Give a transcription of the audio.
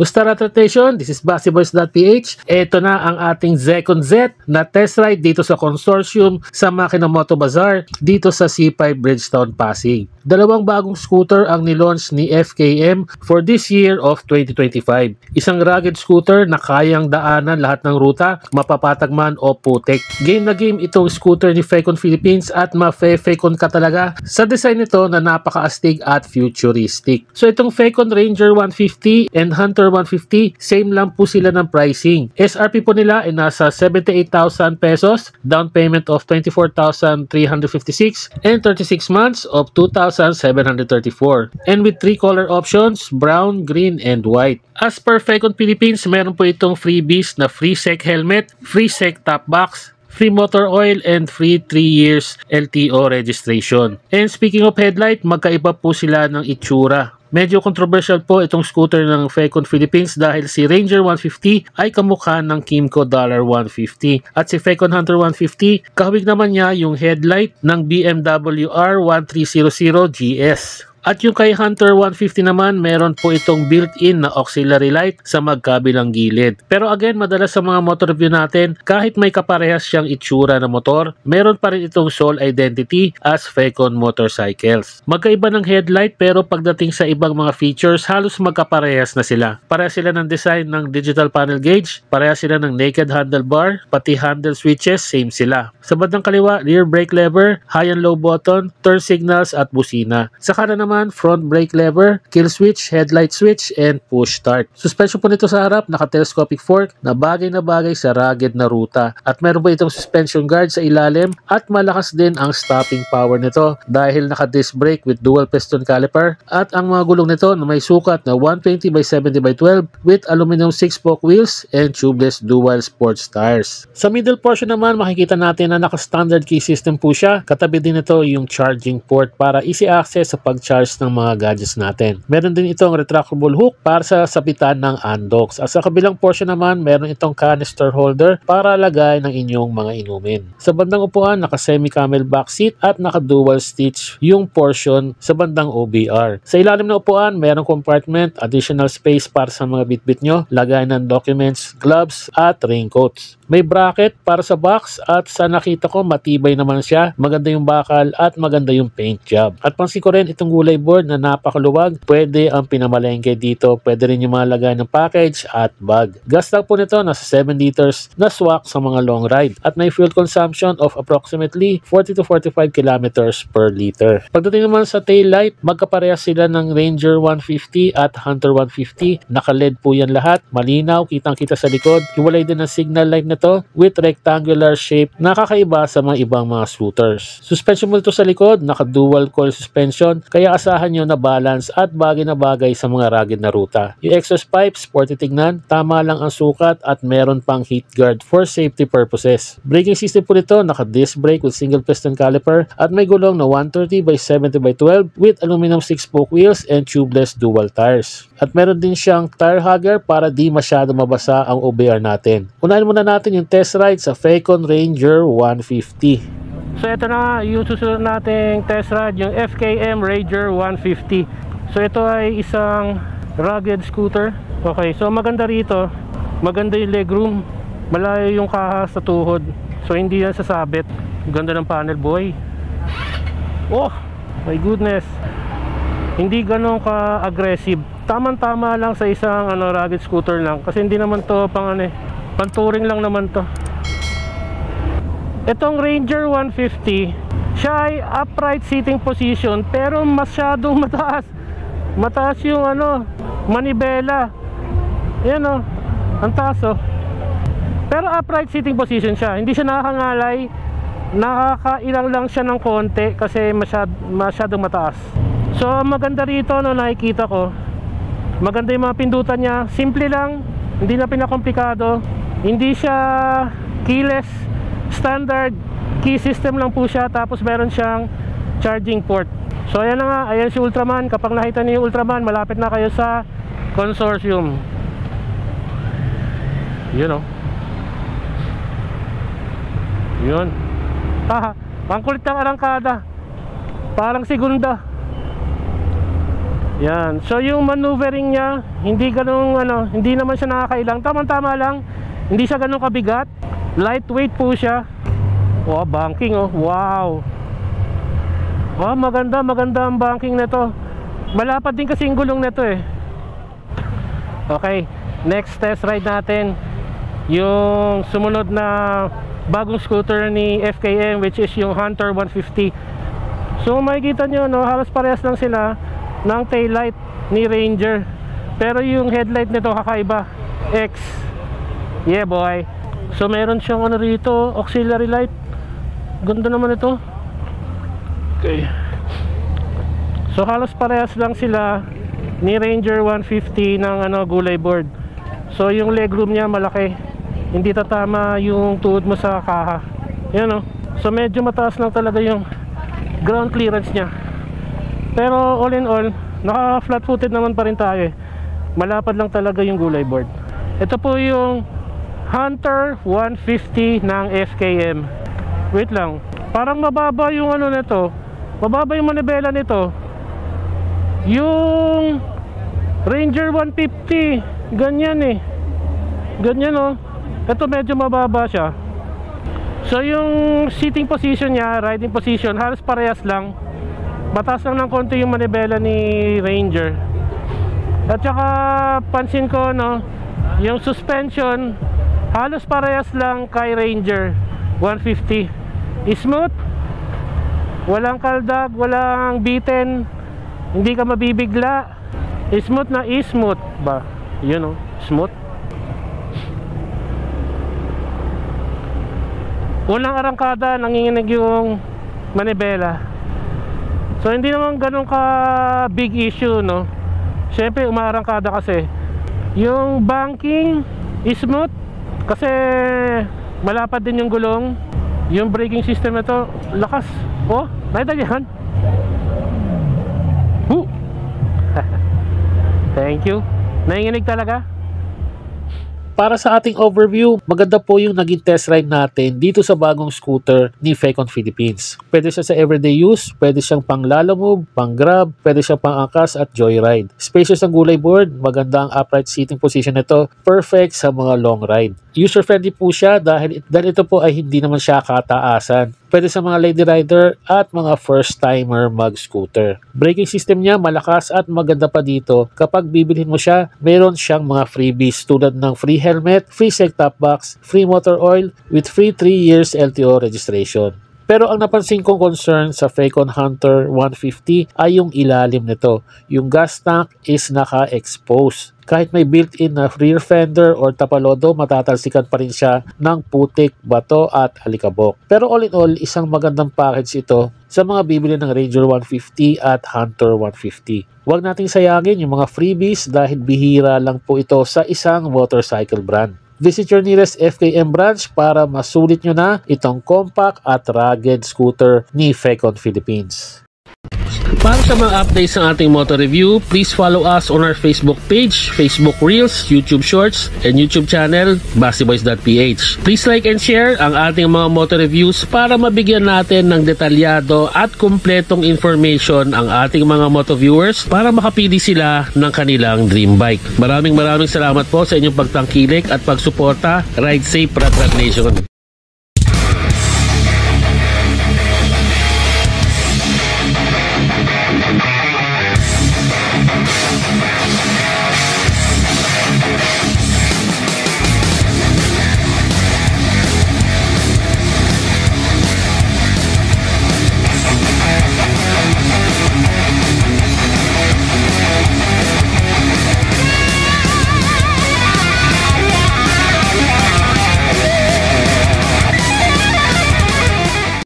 Ustara Nation, this is BaseBoys.ph. Ito na ang ating Zekon Z na test ride dito sa consortium sa Makina Moto Bazaar dito sa C5 Bridgetown, Pasig. Dalawang bagong scooter ang nilaunch ni FKM for this year of 2025. Isang rugged scooter na kayang daanan lahat ng ruta, mapapatag man o putek. Game na game itong scooter ni Fecon Philippines at ma-Fecon ka talaga sa design nito na napaka-astig at futuristic. So itong Fecon Ranger 150 and Hunter 150, same lang po sila ng pricing. SRP po nila ay nasa 78,000 pesos, down payment of 24,356, and 36 months of 2,734. And with 3 color options, brown, green, and white. As per Fecon Philippines, meron po itong freebies na free SEC helmet, free SEC top box, free motor oil, and free 3 years LTO registration. And speaking of headlight, magkaiba po sila ng itsura. Medyo controversial po itong scooter ng Fecon Philippines dahil si Ranger 150 ay kamukha ng Kymco $150 at si Fecon Hunter 150 kahawig naman niya yung headlight ng BMW R1300 GS. At yung kay Hunter 150 naman, meron po itong built-in na auxiliary light sa magkabilang gilid. Pero again, madalas sa mga motor review natin, kahit may kaparehas siyang itsura na motor, meron pa rin itong sole identity as Fecon Motorcycles. Magkaiba ng headlight pero pagdating sa ibang mga features, halos magkaparehas na sila. Parehas sila ng design ng digital panel gauge, parehas sila ng naked handlebar, pati handle switches, same sila. Sa bandang kaliwa, rear brake lever, high and low button, turn signals at busina. Sa kanan naman, front brake lever, kill switch, headlight switch, and push start. Suspension po nito sa harap, naka-telescopic fork na bagay sa rugged na ruta. At meron po itong suspension guard sa ilalim at malakas din ang stopping power nito dahil naka-disc brake with dual piston caliper at ang mga gulong nito na may sukat na 120 by 70 by 12 with aluminum 6-spoke wheels and tubeless dual sports tires. Sa middle portion naman, makikita natin na naka-standard key system po siya. Katabi din ito yung charging port para easy access sa pag-charge ng mga gadgets natin. Meron din itong retractable hook para sa sabitan ng undocs. At sa kabilang portion naman, meron itong canister holder para lagay ng inyong mga inumin. Sa bandang upuan, naka semi-camel back seat at naka dual stitch yung portion sa bandang OBR. Sa ilalim ng upuan, merong compartment, additional space para sa mga bitbit nyo, lagay ng documents, gloves at raincoats. May bracket para sa box at sa nakita ko matibay naman siya, maganda yung bakal at maganda yung paint job. At pansin ko rin itong gulay board na napakaluwag, pwede ang pinamalengke dito, pwede rin yung malagay ng package at bag. Gas tank po nito nasa 7 liters na swak sa mga long ride at may fuel consumption of approximately 40 to 45 kilometers per liter. Pagdating naman sa tail light, magkaparehas sila ng Ranger 150 at Hunter 150. Naka-LED po yan lahat, malinaw, kitang-kita sa likod. Hiwalay din ang signal light na to with rectangular shape na kakaiba sa mga ibang mga scooters. Suspension mo ito sa likod, naka-dual coil suspension, kaya asahan nyo na balance at bagay na bagay sa mga rugged na ruta. Yung exhaust pipe, sporty tignan, tama lang ang sukat at meron pang heat guard for safety purposes. Braking system po nito, naka-disc brake with single piston caliper at may gulong na 130 by 70 by 12 with aluminum 6-spoke wheels and tubeless dual tires. At meron din siyang tire hugger para di masyado mabasa ang OBR natin. Unahin muna natin yung test ride sa Fecon Ranger 150. So ito na yung susunod nating test ride, yung FKM Ranger 150. So ito ay isang rugged scooter. Okay, so maganda rito, maganda yung legroom, malayo yung kaha sa tuhod, so hindi yan sasabit. Ganda ng panel boy. Oh my goodness, hindi ganun ka aggressive, tamang-tama lang sa isang rugged scooter lang, kasi hindi naman to pang touring lang naman to. Itong Ranger 150, siya ay upright seating position pero masyadong mataas yung manibela. Yan ang taas pero upright seating position siya, hindi siya nakakangalay, nakakailang lang siya ng konti kasi masyadong mataas. So maganda rito nakikita ko, maganda yung mga pindutan niya, simple lang, hindi na pinakomplikado, hindi siya keyless, standard key system lang po siya, tapos meron siyang charging port. So ayan na nga, ayan si Ultraman. Kapag nakita niyo yung Ultraman, malapit na kayo sa consortium. Yun yun. Ang kulit ng arangkada, parang segunda. Yan. So yung maneuvering niya, hindi ganung hindi naman siya nakakailang. Tama-tama lang. Hindi siya ganung kabigat. Lightweight po siya. Wow, banking oh. Wow. Wow, maganda ang banking nito. Malapad din kasi yung gulong nito eh. Okay, next test ride natin yung sumunod na bagong scooter ni FKM, which is yung Hunter 150. So makikita nyo, no, halos parehas lang sila ng taillight ni Ranger, pero yung headlight nito kakaiba. X. Yeah boy. So meron siyang rito, auxiliary light. Ganda naman ito. Okay. So halos parehas lang sila ni Ranger 150 ng gulay board. So yung legroom niya malaki. Hindi tatama yung tuhod mo sa kaha. Yan oh. So medyo mataas lang talaga yung ground clearance niya. Pero all in all, naka flat footed naman pa rin tayo eh. Malapad lang talaga yung gulay board. Ito po yung Hunter 150 ng FKM. Wait lang. Parang mababa yung nito. Mababa yung manibela nito. Yung Ranger 150 ganyan eh. Ganyan oh. Ito medyo mababa siya. So yung sitting position niya, riding position, halos parehas lang. Mataas lang ng konti yung manibela ni Ranger. At saka pansin ko yung suspension halos parehas lang kay Ranger 150. Smooth. Walang kaldag, walang bitten. Hindi ka mabibigla. Smooth na smooth ba? Yun smooth. Unang arangkada, nanginginig yung manibela. So hindi naman ganun ka big issue, no? Siyempre umaarangkada kasi. Yung banking smooth kasi malapad din yung gulong. Yung braking system nito, lakas. Oh, nakita niyo yan? Thank you. Nanginginig talaga. Para sa ating overview, maganda po yung naging test ride natin dito sa bagong scooter ni Fecon Philippines. Pwede siya sa everyday use, pwede siyang pang lalamove, pang grab, pwede siyang pang angkas at joyride. Spacious ang gulay board, maganda ang upright seating position nito, perfect sa mga long ride. User-friendly po siya dahil ito po ay hindi naman siya kataasan. Pwede sa mga lady rider at mga first timer mag-scooter. Braking system niya malakas at maganda pa dito. Kapag bibilhin mo siya, meron siyang mga freebies tulad ng free helmet, free sec top box, free motor oil with free 3 years LTO registration. Pero ang napansin kong concern sa Fecon Hunter 150 ay yung ilalim nito. Yung gas tank is naka-expose. Kahit may built-in na rear fender or tapalodo, matatalsikan pa rin siya ng putik, bato at alikabok. Pero all in all, isang magandang package ito sa mga bibili ng Ranger 150 at Hunter 150. Huwag nating sayangin yung mga freebies dahil bihira lang po ito sa isang motorcycle brand. Visit your nearest FKM branch para masulit nyo na itong compact at rugged scooter ni Fecon Philippines. Para sa mga updates ng ating motor review, please follow us on our Facebook page, Facebook Reels, YouTube Shorts, and YouTube channel, BaseBoys.ph. Please like and share ang ating mga motor reviews para mabigyan natin ng detalyado at kumpletong information ang ating mga moto viewers para makapili sila ng kanilang dream bike. Maraming salamat po sa inyong pagtangkilik at pagsuporta. Ride safe, Rat Rat Nation!